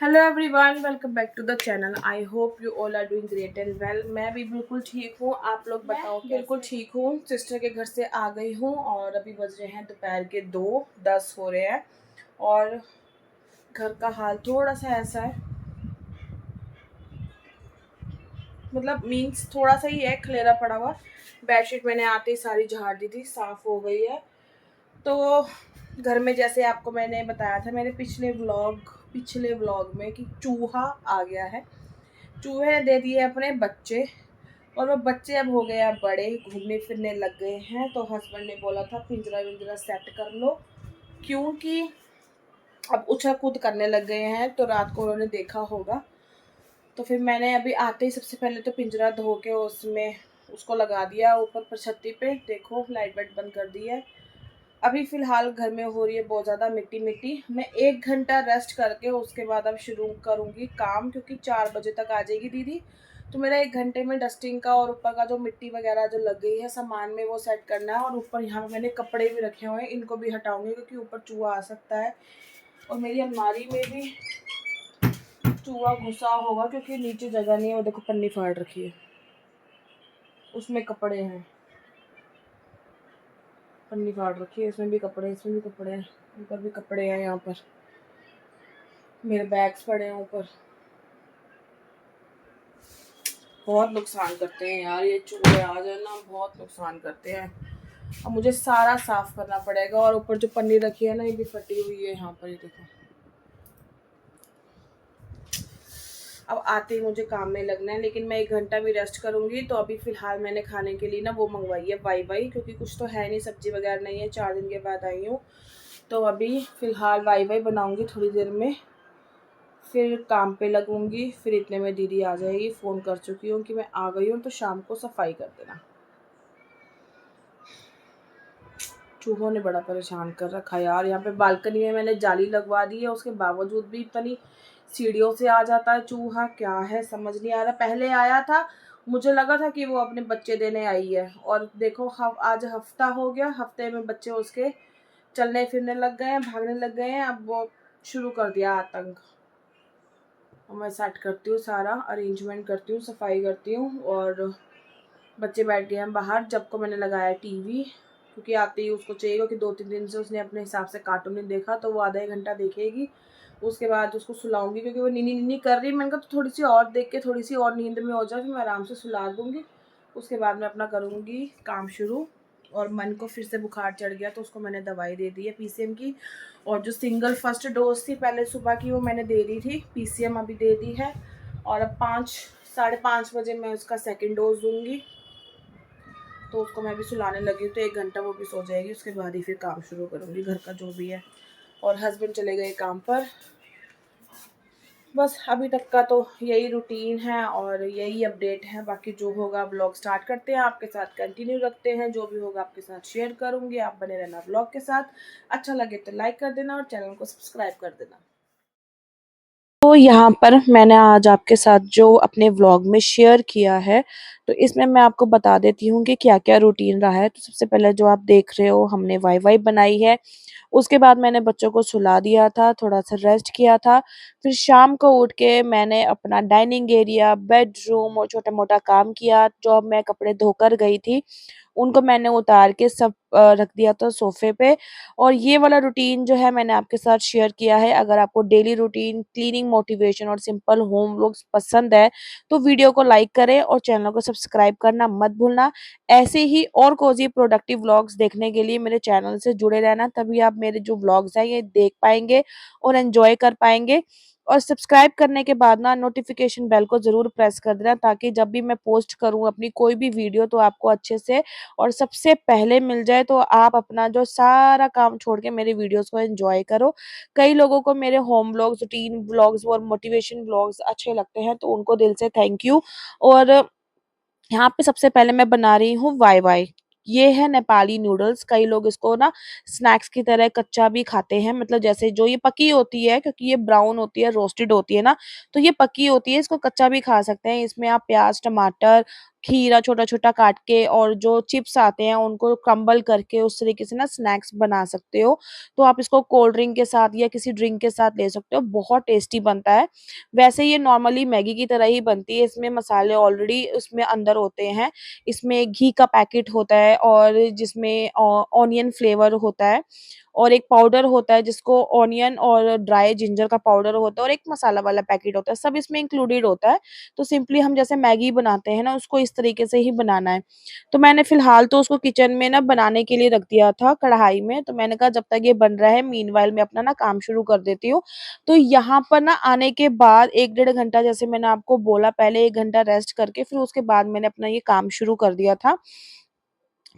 Hello everyone, welcome back to the channel. I hope you all are doing great and well. मैं भी बिल्कुल ठीक हूँ। आप लोग बताओ? बिल्कुल ठीक हूँ। सिस्टर के घर से आ गई हूँ और अभी बज रहे हैं दोपहर के 2:10 हो रहे हैं और घर का हाल थोड़ा सा ऐसा है, मतलब मीन्स थोड़ा सा ही है, खलेरा पड़ा हुआ। बेडशीट मैंने आते ही सारी झाड़ दी थी, साफ़ हो गई है। तो घर में जैसे आपको मैंने बताया था मेरे पिछले व्लॉग में कि चूहा आ गया है। चूहे ने दे दिए अपने बच्चे और वो बच्चे अब हो गए हैं बड़े, घूमने फिरने लग गए हैं। तो हस्बैंड ने बोला था पिंजरा विंजरा सेट कर लो, क्योंकि अब उछल कूद करने लग गए हैं। तो रात को उन्होंने देखा होगा। तो फिर मैंने अभी आते ही सबसे पहले तो पिंजरा धो के उसमें उसको लगा दिया ऊपर पर छत्ती पे। देखो लाइट वाइट बंद कर दी है। अभी फ़िलहाल घर में हो रही है बहुत ज़्यादा मिट्टी मिट्टी। मैं 1 घंटा रेस्ट करके उसके बाद अब शुरू करूँगी काम, क्योंकि 4 बजे तक आ जाएगी दीदी। तो मेरा 1 घंटे में डस्टिंग का और ऊपर का जो मिट्टी वगैरह जो लग गई है सामान में वो सेट करना है। और ऊपर यहाँ पे मैंने कपड़े भी रखे हुए हैं, इनको भी हटाऊँगी क्योंकि ऊपर चूहा आ सकता है। और मेरी अलमारी में भी चूहा घुसा होगा क्योंकि नीचे जगह नहीं है। वो देखो पन्नी फाड़ रखी है, उसमें कपड़े हैं, पन्नी फाड़ रखी है, इसमें भी कपड़े, इसमें भी कपड़े हैं, ऊपर भी कपड़े हैं। यहाँ पर मेरे बैग्स पड़े हैं ऊपर। बहुत नुकसान करते हैं यार ये चूहे, आ जाए ना बहुत नुकसान करते हैं। अब मुझे सारा साफ करना पड़ेगा। और ऊपर जो पन्नी रखी है ना, ये भी फटी हुई है यहाँ पर, ये देखो। अब आते ही मुझे काम में लगना है, लेकिन मैं 1 घंटा भी रेस्ट करूँगी। तो अभी फ़िलहाल मैंने खाने के लिए ना वो मंगवाई है वाई वाई, क्योंकि कुछ तो है नहीं, सब्ज़ी वगैरह नहीं है, 4 दिन के बाद आई हूँ। तो अभी फ़िलहाल वाई वाई बनाऊँगी थोड़ी देर में, फिर काम पे लगूंगी। फिर इतने में दीदी आ जाएगी। फ़ोन कर चुकी हूँ कि मैं आ गई हूँ, तो शाम को सफाई कर देना। चूहों ने बड़ा परेशान कर रखा है यार। यहाँ पे बालकनी में मैंने जाली लगवा दी है, उसके बावजूद भी पता नहीं सीढ़ियों से आ जाता है चूहा। क्या है समझ नहीं आ रहा। पहले आया था, मुझे लगा था कि वो अपने बच्चे देने आई है, और देखो आज हफ्ता हो गया। हफ्ते में बच्चे उसके चलने फिरने लग गए हैं, भागने लग गए हैं। अब वो शुरू कर दिया आतंक। मैं सेट करती हूँ, सारा अरेंजमेंट करती हूँ, सफाई करती हूँ। और बच्चे बैठ गए हैं बाहर। जब को मैंने लगाया टीवी, क्योंकि आते ही उसको चाहिए, क्योंकि 2-3 दिन से उसने अपने हिसाब से कार्टून नहीं देखा। तो वो आधा 1 घंटा देखेगी, उसके बाद उसको सुलाऊंगी, क्योंकि वो नीनी नीनी कर रही है। मैंने कहा तो थोड़ी सी और देख के थोड़ी सी और नींद में हो जाए, फिर मैं आराम से सुला दूँगी। उसके बाद मैं अपना करूँगी काम शुरू। और मन को फिर से बुखार चढ़ गया, तो उसको मैंने दवाई दे दी है पीसीएम की। और जो सिंगल फर्स्ट डोज थी पहले सुबह की, वो मैंने दे दी थी। पीसीएम अभी दे दी है। और अब 5-5:30 बजे मैं उसका सेकंड डोज दूँगी। तो उसको मैं भी सुलाने लगी हूँ, तो 1 घंटा वो भी सो जाएगी। उसके बाद ही फिर काम शुरू करूँगी घर का जो भी है। और हस्बैंड चले गए काम पर। बस अभी तक का तो यही रूटीन है और यही अपडेट है। बाकी जो होगा ब्लॉग स्टार्ट करते हैं, आपके साथ कंटिन्यू रखते हैं। जो भी होगा आपके साथ शेयर करूँगी। आप बने रहना ब्लॉग के साथ। अच्छा लगे तो लाइक कर देना और चैनल को सब्सक्राइब कर देना। तो यहाँ पर मैंने आज आपके साथ जो अपने व्लॉग में शेयर किया है, तो इसमें मैं आपको बता देती हूँ कि क्या-क्या रूटीन रहा है। तो सबसे पहले जो आप देख रहे हो, हमने वाई-वाई बनाई है। उसके बाद मैंने बच्चों को सुला दिया था, थोड़ा-सा रेस्ट किया था। फिर शाम को उठ के मैंने अपना डाइनिंग एरिया, बेडरूम और छोटा-मोटा काम किया। जो अब मैं कपड़े धोकर गई थी, उनको मैंने उतार के सब रख दिया था सोफ़े पे। और ये वाला रूटीन जो है मैंने आपके साथ शेयर किया है। अगर आपको डेली रूटीन, क्लीनिंग मोटिवेशन और सिंपल होम व्लॉग्स पसंद है, तो वीडियो को लाइक करें और चैनल को सब्सक्राइब करना मत भूलना। ऐसे ही और कोज़ी प्रोडक्टिव व्लॉग्स देखने के लिए मेरे चैनल से जुड़े रहना, तभी आप मेरे जो व्लॉग्स हैं ये देख पाएँगे और एन्जॉय कर पाएँगे। और सब्सक्राइब करने के बाद ना नोटिफ़िकेशन बेल को ज़रूर प्रेस कर देना, ताकि जब भी मैं पोस्ट करूँ अपनी कोई भी वीडियो, तो आपको अच्छे से और सबसे पहले मिल जाए। तो आप अपना जो सारा काम छोड़ के मेरी वीडियोज़ को एन्जॉय करो। कई लोगों को मेरे होम व्लॉग्स, रूटीन व्लॉग्स और मोटिवेशन व्लॉग्स अच्छे लगते हैं, तो उनको दिल से थैंक यू। और यहाँ पे सबसे पहले मैं बना रही हूँ वाई वाई। ये है नेपाली नूडल्स। कई लोग इसको ना स्नैक्स की तरह कच्चा भी खाते हैं, मतलब जैसे जो ये पकी होती है, क्योंकि ये ब्राउन होती है, रोस्टेड होती है ना, तो ये पकी होती है, इसको कच्चा भी खा सकते हैं। इसमें आप प्याज़, टमाटर खीरा छोटा-छोटा काट के और जो चिप्स आते हैं उनको क्रम्बल करके उस तरीके से ना स्नैक्स बना सकते हो। तो आप इसको कोल्ड ड्रिंक के साथ या किसी ड्रिंक के साथ ले सकते हो, बहुत टेस्टी बनता है। वैसे ये नॉर्मली मैगी की तरह ही बनती है, इसमें मसाले ऑलरेडी उसमें अंदर होते हैं। इसमें घी का पैकेट होता है और जिसमें ऑनियन फ्लेवर होता है और एक पाउडर होता है जिसको ऑनियन और ड्राई जिंजर का पाउडर होता है और एक मसाला वाला पैकेट होता है, सब इसमें इंक्लूडेड होता है। तो सिंपली हम जैसे मैगी बनाते हैं ना, उसको इस तरीके से ही बनाना है। तो मैंने फ़िलहाल तो उसको किचन में ना बनाने के लिए रख दिया था कढ़ाई में, तो मैंने कहा जब तक ये बन रहा है मीनवाइल मैं अपना ना काम शुरू कर देती हूँ। तो यहाँ पर ना आने के बाद 1 डेढ़ घंटा जैसे मैंने आपको बोला, पहले 1 घंटा रेस्ट करके फिर उसके बाद मैंने अपना ये काम शुरू कर दिया था।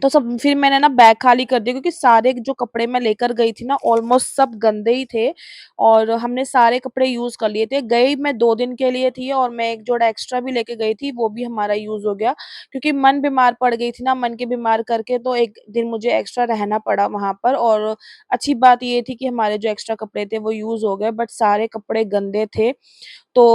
तो सब फिर मैंने ना बैग खाली कर दिया क्योंकि सारे जो कपड़े मैं लेकर गई थी ना ऑलमोस्ट सब गंदे ही थे और हमने सारे कपड़े यूज़ कर लिए थे। गई मैं 2 दिन के लिए थी और मैं 1 जोड़ा एक्स्ट्रा भी लेके गई थी, वो भी हमारा यूज़ हो गया क्योंकि मन बीमार पड़ गई थी ना, मन के बीमार करके तो 1 दिन मुझे एक्स्ट्रा रहना पड़ा वहाँ पर और अच्छी बात ये थी कि हमारे जो एक्स्ट्रा कपड़े थे वो यूज़ हो गए बट सारे कपड़े गंदे थे। तो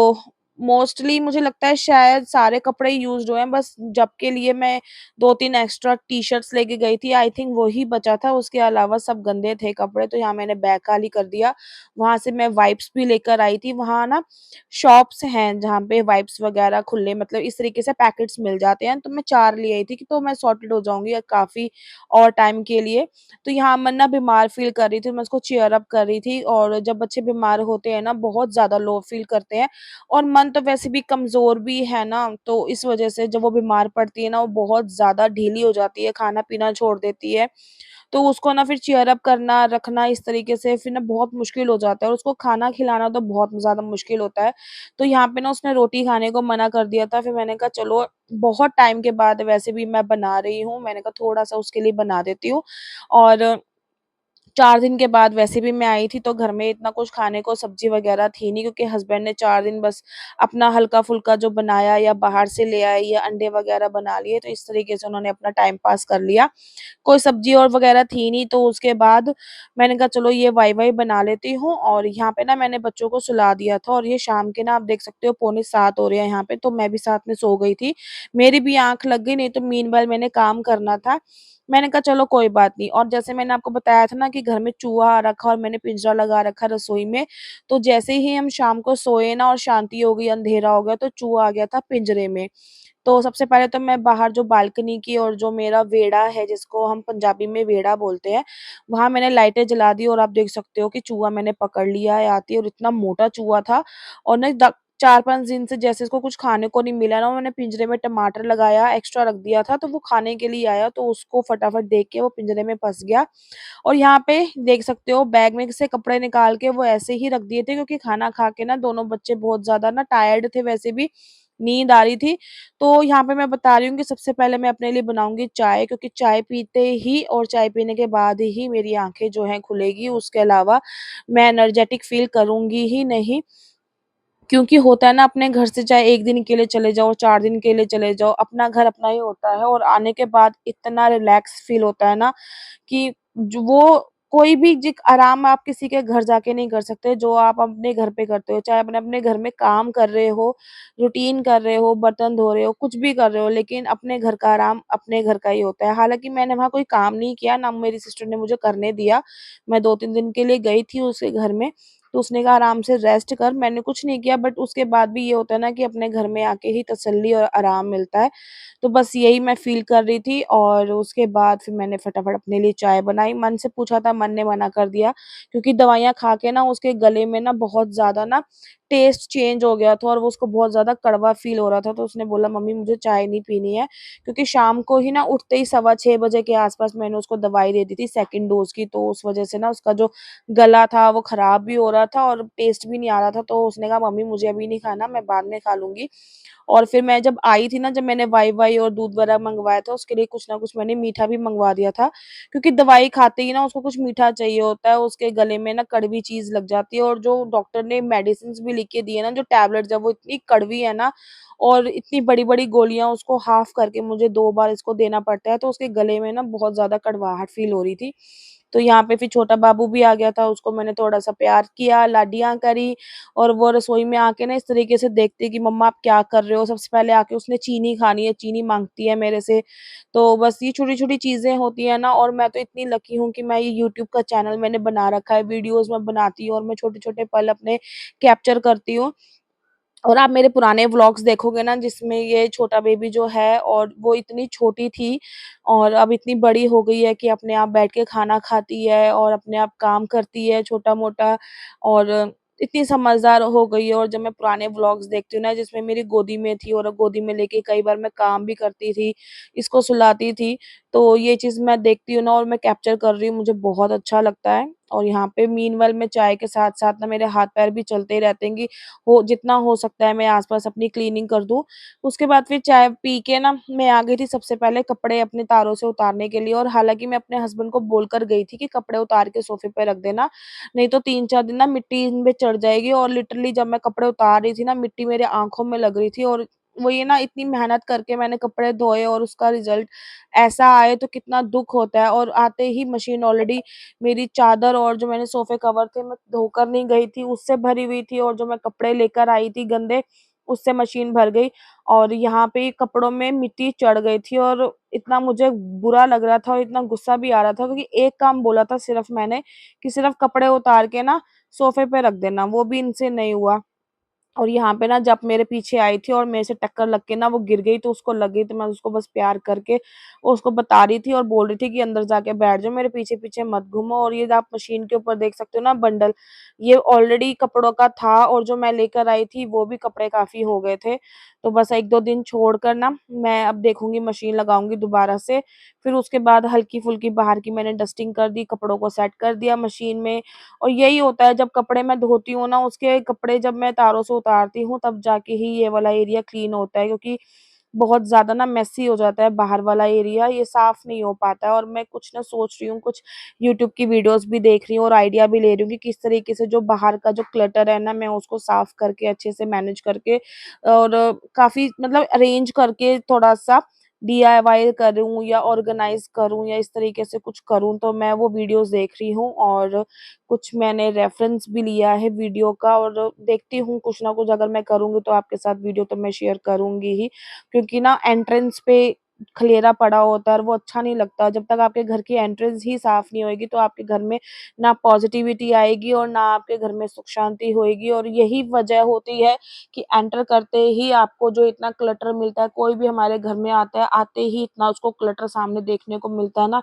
मोस्टली मुझे लगता है शायद सारे कपड़े यूज़्ड हुए हैं, बस जब के लिए मैं 2-3 एक्स्ट्रा टी-शर्ट्स लेके गई थी, आई थिंक वो ही बचा था, उसके अलावा सब गंदे थे कपड़े, तो यहाँ मैंने बैग खाली कर दिया। वहाँ से मैं वाइप्स भी लेकर आई थी, वहाँ ना शॉप्स हैं जहाँ पे वाइप्स वगैरह खुले मतलब इस तरीके से पैकेट्स मिल जाते हैं, तो मैं 4 ले आई थी कि तो मैं सॉर्टेड हो जाऊँगी काफ़ी और टाइम के लिए। तो यहाँ मैं ना बीमार फ़ील कर रही थी, मैं उसको चीयर अप कर रही थी और जब बच्चे बीमार होते हैं ना, बहुत ज़्यादा लो फ़ील करते हैं और मन तो वैसे भी कमज़ोर भी है ना, तो इस वज़ह से जब वो बीमार पड़ती है ना, वो बहुत ज़्यादा ढीली हो जाती है, खाना-पीना छोड़ देती है। तो उसको ना फिर चीयर अप करना, रखना इस तरीके से फिर ना बहुत मुश्किल हो जाता है और उसको खाना खिलाना तो बहुत ज़्यादा मुश्किल होता है। तो यहाँ पे ना उसने रोटी खाने को मना कर दिया था, फिर मैंने कहा चलो बहुत टाइम के बाद वैसे भी मैं बना रही हूँ, मैंने कहा थोड़ा-सा उसके लिए बना देती हूँ और 4 दिन के बाद वैसे भी मैं आई थी तो घर में इतना कुछ खाने को सब्ज़ी वग़ैरह थी नहीं क्योंकि हस्बैंड ने 4 दिन बस अपना हल्का-फुल्का जो बनाया या बाहर से ले आए या अंडे वग़ैरह बना लिए, तो इस तरीके से उन्होंने अपना टाइम पास कर लिया। कोई सब्ज़ी और वग़ैरह थी नहीं तो उसके बाद मैंने कहा चलो ये वाई-वाई बना लेती हूँ और यहाँ पे ना मैंने बच्चों को सुला दिया था और ये शाम के ना आप देख सकते हो पौने 7 हो रहे हैं यहाँ पे, तो मैं भी साथ में सो गई थी। मेरी भी आँख लग गई नहीं तो मीनवाइल मैंने काम करना था। मैंने कहा चलो कोई बात नहीं और जैसे मैंने आपको बताया था ना कि घर में चूहा आ रखा और मैंने पिंजरा लगा रखा रसोई में, तो जैसे ही हम शाम को सोए ना और शांति हो गई, अंधेरा हो गया तो चूहा आ गया था पिंजरे में। तो सबसे पहले तो मैं बाहर जो बालकनी की और जो मेरा वेड़ा है जिसको हम पंजाबी में वेड़ा बोलते हैं, वहाँ मैंने लाइटें जला दी और आप देख सकते हो कि चूहा मैंने पकड़ लिया है आते ही और इतना मोटा चूहा था और ना द 4-5 दिन से जैसे इसको कुछ खाने को नहीं मिला ना, मैंने पिंजरे में टमाटर लगाया, एक्स्ट्रा रख दिया था, तो वो खाने के लिए आया तो उसको फटाफट देख के वो पिंजरे में फँस गया और यहाँ पे देख सकते हो बैग में से कपड़े निकाल के वो ऐसे ही रख दिए थे क्योंकि खाना खा के ना दोनों बच्चे बहुत ज़्यादा ना टायर्ड थे वैसे भी, नींद आ रही थी। तो यहाँ पे मैं बता रही हूँ कि सबसे पहले मैं अपने लिए बनाऊँगी चाय क्योंकि चाय पीते ही और चाय पीने के बाद ही मेरी आँखें जो हैं खुलेगी, उसके अलावा मैं एनर्जेटिक फ़ील करूँगी ही नहीं। क्योंकि होता है ना अपने घर से चाहे 1 दिन के लिए चले जाओ, 4 दिन के लिए चले जाओ, अपना घर अपना ही होता है और आने के बाद इतना रिलैक्स फ़ील होता है ना कि जो वो कोई भी जिक आराम आप किसी के घर जाके नहीं कर सकते, जो आप अपने घर पे करते हो। चाहे अपने अपने घर में काम कर रहे हो, रूटीन कर रहे हो, बर्तन धो रहे हो, कुछ भी कर रहे हो, लेकिन अपने घर का आराम अपने घर का ही होता है। हालाँकि मैंने वहाँ कोई काम नहीं किया, ना मेरी सिस्टर ने मुझे करने दिया। मैं 2-3 दिन के लिए गई थी उसके घर में, तो उसने कहा आराम से रेस्ट कर, मैंने कुछ नहीं किया बट उसके बाद भी ये होता है ना कि अपने घर में आके ही तसल्ली और आराम मिलता है। तो बस यही मैं फ़ील कर रही थी और उसके बाद फिर मैंने फटाफट अपने लिए चाय बनाई। मन से पूछा था, मन ने मना कर दिया क्योंकि दवाइयाँ खा के ना उसके गले में ना बहुत ज़्यादा ना टेस्ट चेंज हो गया था और वो उसको बहुत ज़्यादा कड़वा फ़ील हो रहा था। तो उसने बोला मम्मी मुझे चाय नहीं पीनी है क्योंकि शाम को ही ना उठते ही 6:15 बजे के आस-पास मैंने उसको दवाई दे दी थी सेकंड डोज़ की, तो उस वज़ह से ना उसका जो गला था वो खराब भी हो रहा था और टेस्ट भी नहीं आ रहा था। तो उसने कहा मम्मी मुझे अभी नहीं खाना, मैं बाद में खा लूँगी। और फिर मैं जब आई थी ना, जब मैंने वाई-वाई और दूध वगैरह मँगवाया था, उसके लिए कुछ ना कुछ मैंने मीठा भी मँगवा दिया था, क्योंकि दवाई खाते ही ना उसको कुछ मीठा चाहिए होता है, उसके गले में ना कड़वी चीज़ लग जाती है और जो डॉक्टर ने मेडिसिन्स भी लिख के दी है ना, जो टैबलेट्स है, वो इतनी कड़वी है ना और इतनी बड़ी-बड़ी गोलियाँ उसको हाफ़ करके मुझे 2 बार इसको देना पड़ता है, तो उसके गले में ना बहुत ज़्यादा कड़वाहट फ़ील हो रही थी। तो यहाँ पे फिर छोटा बाबू भी आ गया था, उसको मैंने थोड़ा-सा प्यार किया, लाडियाँ करी और वो रसोई में आके ना इस तरीके से देखती है कि मम्मा आप क्या कर रहे हो? सबसे पहले आके उसने चीनी खानी है, चीनी माँगती है मेरे से। तो बस ये छोटी-छोटी चीज़ें होती हैं ना, और मैं तो इतनी लकी हूँ कि मैं ये यूट्यूब का चैनल मैंने बना रखा है, वीडियोज़ मैं बनाती हूँ और मैं छोटे-छोटे पल अपने कैप्चर करती हूँ। और आप मेरे पुराने व्लॉग्स देखोगे ना, जिसमें ये छोटा बेबी जो है और वो इतनी छोटी थी और अब इतनी बड़ी हो गई है कि अपने आप बैठ के खाना खाती है और अपने आप काम करती है छोटा-मोटा, और इतनी समझदार हो गई है। और जब मैं पुराने व्लॉग्स देखती हूँ ना, जिसमें मेरी गोदी में थी और गोदी में लेके कई बार मैं काम भी करती थी, इसको सुलाती थी, तो ये चीज़ मैं देखती हूँ ना और मैं कैप्चर कर रही हूँ, मुझे बहुत अच्छा लगता है। और यहाँ पे मीनवाइल मैं चाय के साथ-साथ ना मेरे हाथ-पैर भी चलते ही रहते हैं कि हो जितना हो सकता है मैं आस-पास अपनी क्लीनिंग कर दूँ। उसके बाद फिर चाय पी के ना मैं आ गई थी सबसे पहले कपड़े अपने तारों से उतारने के लिए, और हालाँकि मैं अपने हस्बैंड को बोलकर गई थी कि कपड़े उतार के सोफ़े पे रख देना, नहीं तो 3-4 दिन ना मिट्टी इन पे चढ़ जाएगी। और लिटरली जब मैं कपड़े उतार रही थी ना, मिट्टी मेरे आँखों में लग रही थी, और वो ये ना इतनी मेहनत करके मैंने कपड़े धोए और उसका रिज़ल्ट ऐसा आए तो कितना दुःख होता है। और आते ही मशीन ऑलरेडी मेरी चादर और जो मैंने सोफ़े कवर थे मैं धोकर नहीं गई थी, उससे भरी हुई थी, और जो मैं कपड़े लेकर आई थी गंदे, उससे मशीन भर गई और यहाँ पे कपड़ों में मिट्टी चढ़ गई थी। और इतना मुझे बुरा लग रहा था और इतना गुस्सा भी आ रहा था, क्योंकि एक काम बोला था सिर्फ़ मैंने कि सिर्फ़ कपड़े उतार के ना सोफ़े पे रख देना, वो भी इनसे नहीं हुआ। और यहाँ पे ना जब मेरे पीछे आई थी और मेरे से टक्कर लग के ना वो गिर गई, तो उसको लग गई, तो मैं उसको बस प्यार करके उसको बता रही थी और बोल रही थी कि अंदर जाके बैठ जाओ, मेरे पीछे-पीछे मत घूमो। और ये जो आप मशीन के ऊपर देख सकते हो ना बंडल, ये ऑलरेडी कपड़ों का था और जो मैं लेकर आई थी वो भी कपड़े काफ़ी हो गए थे। तो बस 1-2 दिन छोड़कर ना मैं अब देखूँगी, मशीन लगाऊँगी दोबारा से। फिर उसके बाद हल्की-फुल्की बाहर की मैंने डस्टिंग कर दी, कपड़ों को सेट कर दिया मशीन में। और यही होता है, जब कपड़े मैं धोती हूँ ना, उसके कपड़े जब मैं तारों से उतारती हूँ तब जाके ही ये वाला एरिया क्लीन होता है, क्योंकि बहुत ज़्यादा ना मेसी हो जाता है बाहर वाला एरिया, ये साफ नहीं हो पाता है। और मैं कुछ ना सोच रही हूँ, कुछ यूट्यूब की वीडियोज़ भी देख रही हूँ और आइडिया भी ले रही हूँ कि किस तरीके से जो बाहर का जो क्लटर है ना, मैं उसको साफ करके अच्छे से मैनेज करके और काफ़ी मतलब अरेंज करके थोड़ा-सा डीआईवाई करूँ या ऑर्गेनाइज़ करूँ या इस तरीके से कुछ करूँ, तो मैं वो वीडियोज़ देख रही हूँ। और कुछ मैंने रेफ़रेंस भी लिया है वीडियो का, और देखती हूँ कुछ ना कुछ अगर मैं करूँगी तो आपके साथ वीडियो तो मैं शेयर करूँगी ही। क्योंकि ना एंट्रेंस पे खलेरा पड़ा होता है और वो अच्छा नहीं लगता। जब तक आपके घर की एंट्रेंस ही साफ़ नहीं होएगी, तो आपके घर में ना पॉज़िटिविटी आएगी और ना आपके घर में सुख शांति होएगी। और यही वजह होती है कि एंटर करते ही आपको जो इतना क्लटर मिलता है, कोई भी हमारे घर में आता है, आते ही इतना उसको क्लटर सामने देखने को मिलता है ना,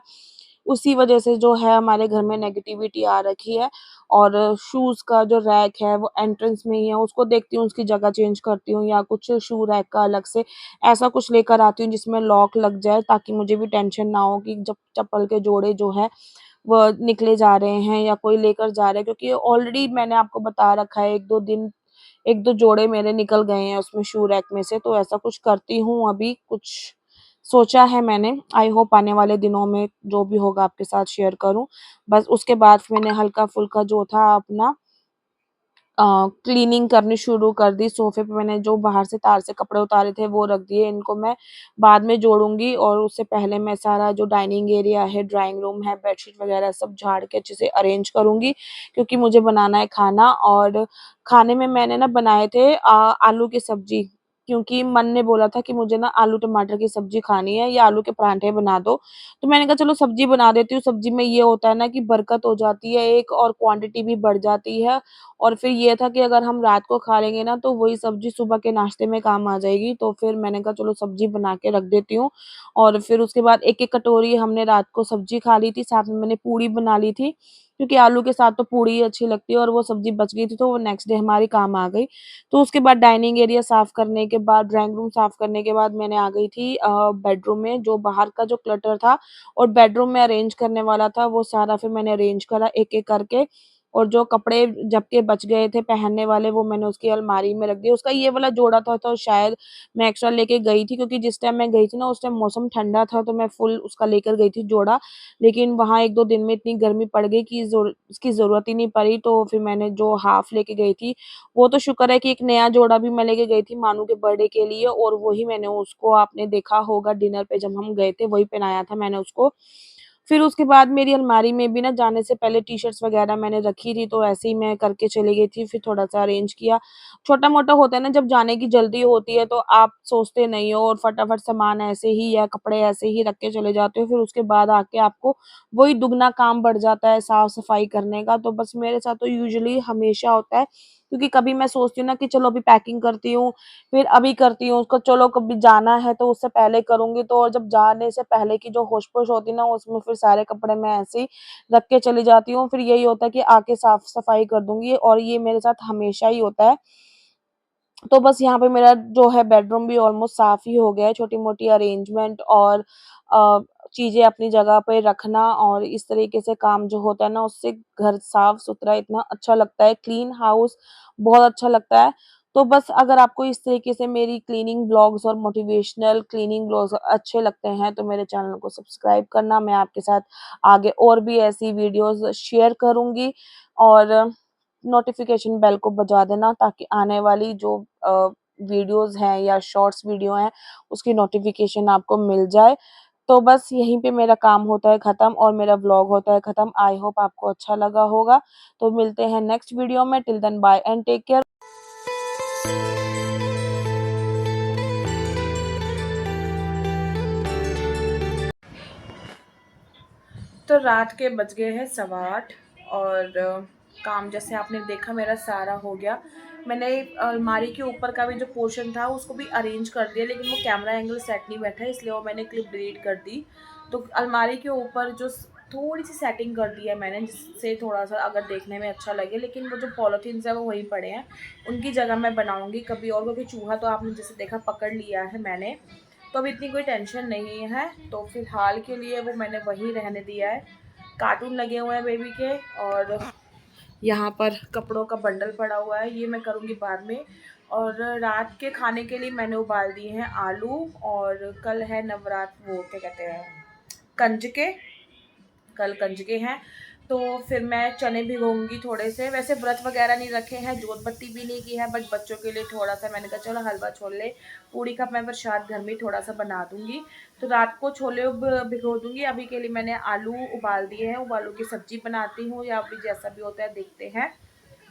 उसी वजह से जो है हमारे घर में नेगेटिविटी आ रखी है। और शूज़ का जो रैक है वो एंट्रेंस में ही है, उसको देखती हूँ, उसकी जगह चेंज करती हूँ या कुछ शू रैक का अलग से ऐसा कुछ लेकर आती हूँ जिसमें लॉक लग जाए, ताकि मुझे भी टेंशन ना हो कि जब चप्पल के जोड़े जो हैं वो निकले जा रहे हैं या कोई लेकर जा रहा है, क्योंकि ऑलरेडी मैंने आपको बता रखा है 1-2 जोड़े मेरे निकल गए हैं उसमें शू रैक में से। तो ऐसा कुछ करती हूँ, अभी कुछ सोचा है मैंने, आई होप आने वाले दिनों में जो भी होगा आपके साथ शेयर करूँ। बस उसके बाद फिर मैंने हल्का-फुल्का जो था अपना क्लीनिंग करनी शुरू कर दी। सोफ़े पे मैंने जो बाहर से तार से कपड़े उतारे थे वो रख दिए, इनको मैं बाद में जोड़ूँगी। और उससे पहले मैं सारा जो डाइनिंग एरिया है, ड्राइंग रूम है, बेडशीट वग़ैरह सब झाड़ के अच्छे से अरेंज करूँगी, क्योंकि मुझे बनाना है खाना। और खाने में मैंने ना बनाए थे आलू की सब्ज़ी, क्योंकि मन ने बोला था कि मुझे ना आलू टमाटर की सब्ज़ी खानी है या आलू के पराठे बना दो। तो मैंने कहा चलो सब्ज़ी बना देती हूँ, सब्ज़ी में ये होता है ना कि बरकत हो जाती है एक, और क्वांटिटी भी बढ़ जाती है। और फिर ये था कि अगर हम रात को खा लेंगे ना, तो वही सब्ज़ी सुबह के नाश्ते में काम आ जाएगी। तो फिर मैंने कहा चलो सब्ज़ी बना के रख देती हूँ। और फिर उसके बाद एक-एक कटोरी हमने रात को सब्ज़ी खा ली थी, साथ में मैंने पूड़ी बना ली थी, क्योंकि आलू के साथ तो पूड़ी ही अच्छी लगती है, और वो सब्ज़ी बच गई थी तो वो नेक्स्ट डे हमारी काम आ गई। तो उसके बाद डाइनिंग एरिया साफ़ करने के बाद, ड्राइंग रूम साफ़ करने के बाद मैंने आ गई थी बेडरूम में, जो बाहर का जो क्लटर था और बेडरूम में अरेंज करने वाला था, वो सारा फिर मैंने अरेंज करा एक-एक करके। और जो कपड़े जबकि बच गए थे पहनने वाले, वो मैंने उसकी अलमारी में रख दिए। उसका ये वाला जोड़ा था तो शायद मैं एक्स्ट्रा लेके गई थी, क्योंकि जिस टाइम मैं गई थी ना उस टाइम मौसम ठंडा था, तो मैं फुल उसका लेकर गई थी जोड़ा। लेकिन वहाँ 1-2 दिन में इतनी गर्मी पड़ गई कि उसकी ज़रूरत ही नहीं पड़ी, तो फिर मैंने जो हाफ़ लेके गई थी, वो तो शुक्र है कि एक नया जोड़ा भी मैं लेके गई थी मानू के बर्थडे के लिए, और वही मैंने उसको, आपने देखा होगा डिनर पे जब हम गए थे, वही पहनाया था मैंने उसको। फिर उसके बाद मेरी अलमारी में भी ना जाने से पहले टी-शर्ट्स वग़ैरह मैंने रखी थी, तो ऐसे ही मैं करके चली गई थी, फिर थोड़ा-सा अरेंज किया। छोटा-मोटा होता है ना, जब जाने की जल्दी होती है तो आप सोचते नहीं हो और फटाफट सामान ऐसे ही या कपड़े ऐसे ही रख के चले जाते हो, फिर उसके बाद आके आपको वही दुगना काम बढ़ जाता है साफ-सफाई करने का। तो बस मेरे साथ तो यूजुअली हमेशा होता है, क्योंकि कभी मैं सोचती हूँ ना कि चलो अभी पैकिंग करती हूँ, फिर अभी करती हूँ उसको, चलो कभी जाना है तो उससे पहले करूँगी, तो और जब जाने से पहले की जो होश-पोश होती है ना, उसमें फिर सारे कपड़े मैं ऐसे ही रख के चली जाती हूँ। फिर यही होता है कि आके साफ-सफाई कर दूँगी और ये मेरे साथ हमेशा ही होता है। तो बस यहाँ पे मेरा जो है बेडरूम भी ऑलमोस्ट साफ ही हो गया है, छोटी-मोटी अरेंजमेंट और अ, चीज़ें अपनी जगह पे रखना और इस तरीके से काम जो होता है ना, उससे घर साफ-सुथरा इतना अच्छा लगता है, क्लीन हाउस बहुत अच्छा लगता है। तो बस अगर आपको इस तरीके से मेरी क्लीनिंग व्लॉग्स और मोटिवेशनल क्लीनिंग व्लॉग्स अच्छे लगते हैं, तो मेरे चैनल को सब्सक्राइब करना। मैं आपके साथ आगे और भी ऐसी वीडियोज़ शेयर करूँगी और नोटिफ़िकेशन बेल को बजा देना, ताकि आने वाली जो वीडियोज़ हैं या शॉर्ट्स वीडियो हैं, उसकी नोटिफ़िकेशन आपको मिल जाए। तो बस यहीं पे मेरा काम होता है ख़त्म और मेरा व्लॉग होता है ख़त्म। आई होप आपको अच्छा लगा होगा। तो मिलते हैं नेक्स्ट वीडियो में, till then bye and take care. तो रात के बज गए हैं 8:15 और काम जैसे आपने देखा मेरा सारा हो गया। मैंने अलमारी के ऊपर का भी जो पोर्शन था उसको भी अरेंज कर दिया, लेकिन वो कैमरा एंगल सेट नहीं बैठा, इसलिए वो मैंने क्लिप डिलीट कर दी। तो अलमारी के ऊपर जो थोड़ी सी सेटिंग कर दी है मैंने, जिससे थोड़ा सा अगर देखने में अच्छा लगे, लेकिन वो जो पॉलीथीन्स है वो वहीं पड़े हैं, उनकी जगह मैं बनाऊँगी कभी और, क्योंकि चूहा तो आपने जैसे देखा पकड़ लिया है मैंने, तो अभी इतनी कोई टेंशन नहीं है। तो फ़िलहाल के लिए वो मैंने वहीं रहने दिया है। कार्टून लगे हुए हैं बेबी के और यहाँ पर कपड़ों का बंडल पड़ा हुआ है, ये मैं करूँगी बाद में। और रात के खाने के लिए मैंने उबाल दिए हैं आलू, और कल है नवरात्र, वो क्या कहते हैं, कंजके, कल कंजके हैं, तो फिर मैं चने भिगोऊँगी थोड़े से। वैसे व्रत वगैरह नहीं रखे हैं, जोत बत्ती भी नहीं की है, बट बच्चों के लिए थोड़ा-सा मैंने कहा चलो हलवा छोले, पूड़ी का मैं प्रसाद घर में थोड़ा-सा बना दूँगी। तो रात को छोले भिगो दूँगी, अभी के लिए मैंने आलू उबाल दिए हैं, अब आलू की सब्ज़ी बनाती हूँ या अभी जैसा भी होता है देखते हैं।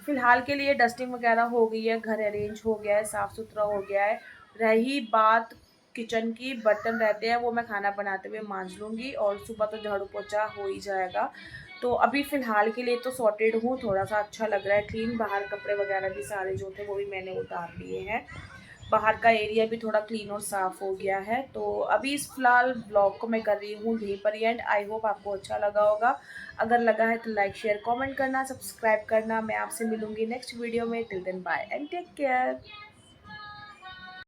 फ़िलहाल के लिए डस्टिंग वगैरह हो गई है, घर अरेंज हो गया है, साफ़-सुथरा हो गया है। रही बात किचन की, बर्तन रहते हैं वो मैं खाना बनाते हुए मांज लूँगी और सुबह तो झाड़ू पोछा हो ही जाएगा। तो अभी फ़िलहाल के लिए तो सॉर्टेड हूँ, थोड़ा-सा अच्छा लग रहा है क्लीन, बाहर कपड़े वगैरह भी सारे जो थे वो भी मैंने उतार लिए हैं। बाहर का एरिया भी थोड़ा क्लीन और साफ़ हो गया है। तो अभी इस फ़िलहाल ब्लॉग को मैं कर रही हूँ यहीं पर ही एंड। आई होप आपको अच्छा लगा होगा। अगर लगा है तो लाइक, शेयर, कमेंट करना, सब्सक्राइब करना। मैं आपसे मिलूँगी नेक्स्ट वीडियो में। Till then bye and take care.